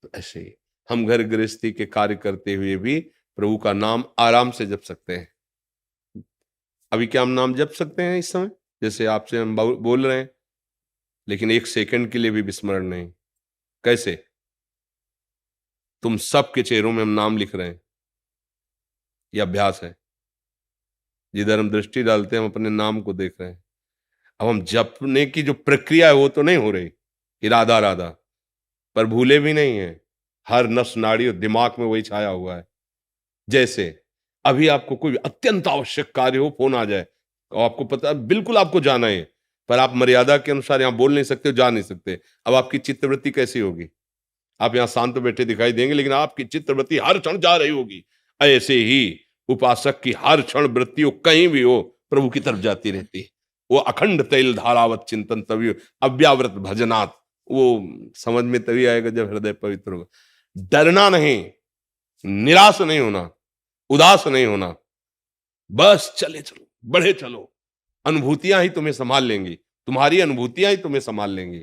तो ऐसे ही हम घर गृहस्थी के कार्य करते हुए भी प्रभु का नाम आराम से जप सकते हैं। अभी क्या हम नाम जप सकते हैं इस समय, जैसे आपसे हम बोल रहे हैं, लेकिन 1 सेकंड के लिए भी विस्मरण नहीं। कैसे? तुम सबके चेहरों में हम नाम लिख रहे हैं, यह अभ्यास है। जिधर हम दृष्टि डालते हैं हम अपने नाम को देख रहे हैं। अब हम जपने की जो प्रक्रिया है वो तो नहीं हो रही कि राधा राधा, पर भूले भी नहीं है। हर नस नाड़ी और दिमाग में वही छाया हुआ है। जैसे अभी आपको कोई अत्यंत आवश्यक कार्य हो, फोन आ जाए और आपको पता है बिल्कुल आपको जाना है, पर आप मर्यादा के अनुसार यहाँ बोल नहीं सकते, जा नहीं सकते। अब आपकी चित्तवृत्ति कैसी होगी? आप यहाँ शांत बैठे दिखाई देंगे, लेकिन आपकी चित्तवृत्ति हर क्षण जा रही होगी। ऐसे ही उपासक की हर क्षण वृत्ति कहीं भी हो प्रभु की तरफ जाती रहती है। वो अखंड तैल धारावत चिंतन तभी अव्यावृत भजनात्, वो समझ में तभी आएगा जब हृदय पवित्र होगा। डरना नहीं, निराश नहीं होना, उदास नहीं होना, बस चले चलो, बढ़े चलो। अनुभूतियां ही तुम्हें संभाल लेंगी, तुम्हारी अनुभूतियां ही तुम्हें संभाल लेंगी।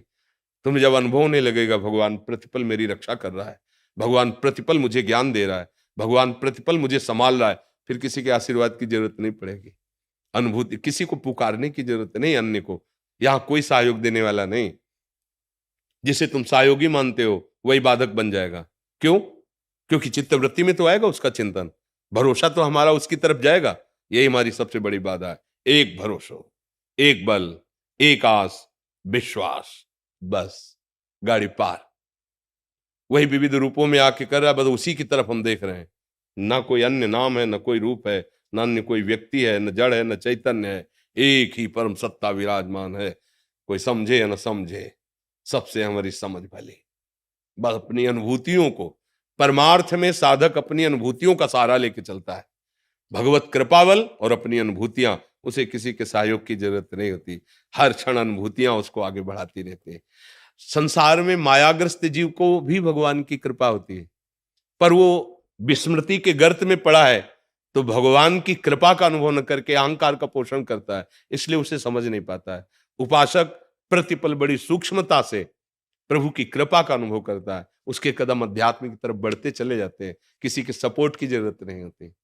तुम्हें जब अनुभव होने लगेगा भगवान प्रतिपल मेरी रक्षा कर रहा है, भगवान प्रतिपल मुझे ज्ञान दे रहा है, भगवान प्रतिपल मुझे संभाल रहा है, फिर किसी के आशीर्वाद की जरूरत नहीं पड़ेगी। अनुभूति, किसी को पुकारने की जरूरत नहीं, अन्य को। यहां कोई सहयोग देने वाला नहीं। जिसे तुम सहयोगी मानते हो वही बाधक बन जाएगा। क्यों? क्योंकि चित्तवृत्ति में तो आएगा उसका चिंतन, भरोसा तो हमारा उसकी तरफ जाएगा। यही हमारी सबसे बड़ी बाधा है। एक भरोसा, एक बल, एक आस, विश्वास, बस गाड़ी पार। वही विविध रूपों में आके कर रहा है, बस उसी की तरफ हम देख रहे हैं। ना कोई अन्य नाम है, ना कोई रूप है, न अन्य कोई व्यक्ति है, न जड़ है, न चैतन्य है, एक ही परम सत्ता विराजमान है। कोई समझे या न समझे, सबसे हमारी समझ भली। बस अपनी अनुभूतियों को, परमार्थ में साधक अपनी अनुभूतियों का सहारा लेके चलता है। भगवत कृपावल और अपनी अनुभूतियां, उसे किसी के सहयोग की जरूरत नहीं होती। हर क्षण अनुभूतियां उसको आगे बढ़ाती रहती है। संसार में मायाग्रस्त जीव को भी भगवान की कृपा होती है, पर वो विस्मृति के गर्त में पड़ा है, तो भगवान की कृपा का अनुभव न करके अहंकार का पोषण करता है, इसलिए उसे समझ नहीं पाता है। उपासक प्रतिपल बड़ी सूक्ष्मता से प्रभु की कृपा का अनुभव करता है, उसके कदम अध्यात्म की तरफ बढ़ते चले जाते हैं, किसी के सपोर्ट की जरूरत नहीं होती।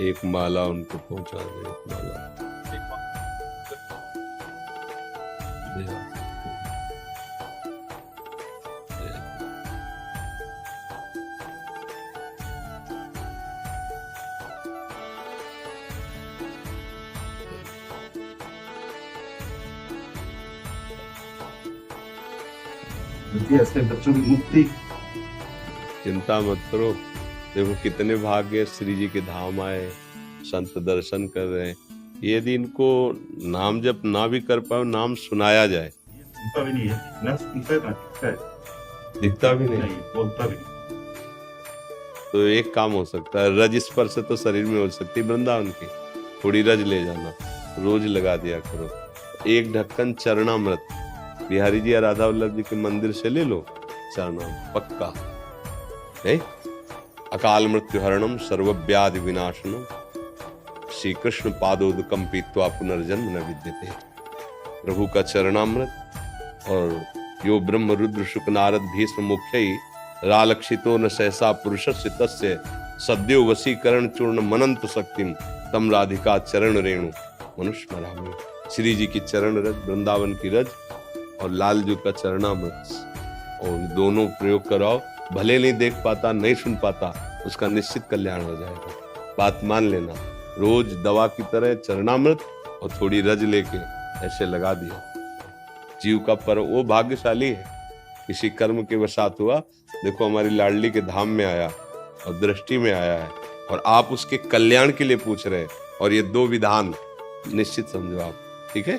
एक माला उनको पहुंचा दे, एक माला दे आ। ऐसे बच्चों की मुक्ति। चिंता मत करो, देखो कितने भाग्य श्री जी के धाम आए, संत दर्शन कर रहे हैं। यदि इनको नाम जप ना भी कर पाओ, नाम सुनाया जाए। सुनता भी नहीं है, ना सुनता है ना दिखता है। दिखता भी नहीं, नहीं बोलता भी नहीं। तो एक काम हो सकता है, रज स्पर्श तो शरीर में हो सकती है वृंदावन की, थोड़ी रज ले जाना, रोज लगा दिया करो। एक ढक्कन चरणामृत बिहारी जी या राधा वल्लभ जी के मंदिर से ले लो, चरणामृत पक्का है। अकाल मृत्यु हरणम सर्वव्याधि विनाशनम श्री कृष्ण पादोदकम पीत्वा पुनर्जन्म न विद्यते। प्रभु का चरणामृत और यो ब्रह्म रुद्र शुक नारद भीष्म मुख्य रालक्षितो न सहसा पुरुषस्य तस्य सद्यो वशीकरण चूर्ण मनंत शक्तिम तम राधिका चरण रेणु मनुष्य मरामी। श्री जी की चरण रज, वृंदावन की रज और लालजू का चरणामृत, और दोनों प्रयोग कराओ। भले नहीं देख पाता, नहीं सुन पाता, उसका निश्चित कल्याण हो जाएगा। बात मान लेना। रोज दवा की तरह चरणामृत और थोड़ी रज लेके ऐसे लगा दिया। जीव का पर्व वो भाग्यशाली है, किसी कर्म के वशात हुआ। देखो हमारी लाडली के धाम में आया और दृष्टि में आया है, और आप उसके कल्याण के लिए पूछ रहे हैं, और ये दो विधान निश्चित समझो आप, ठीक है।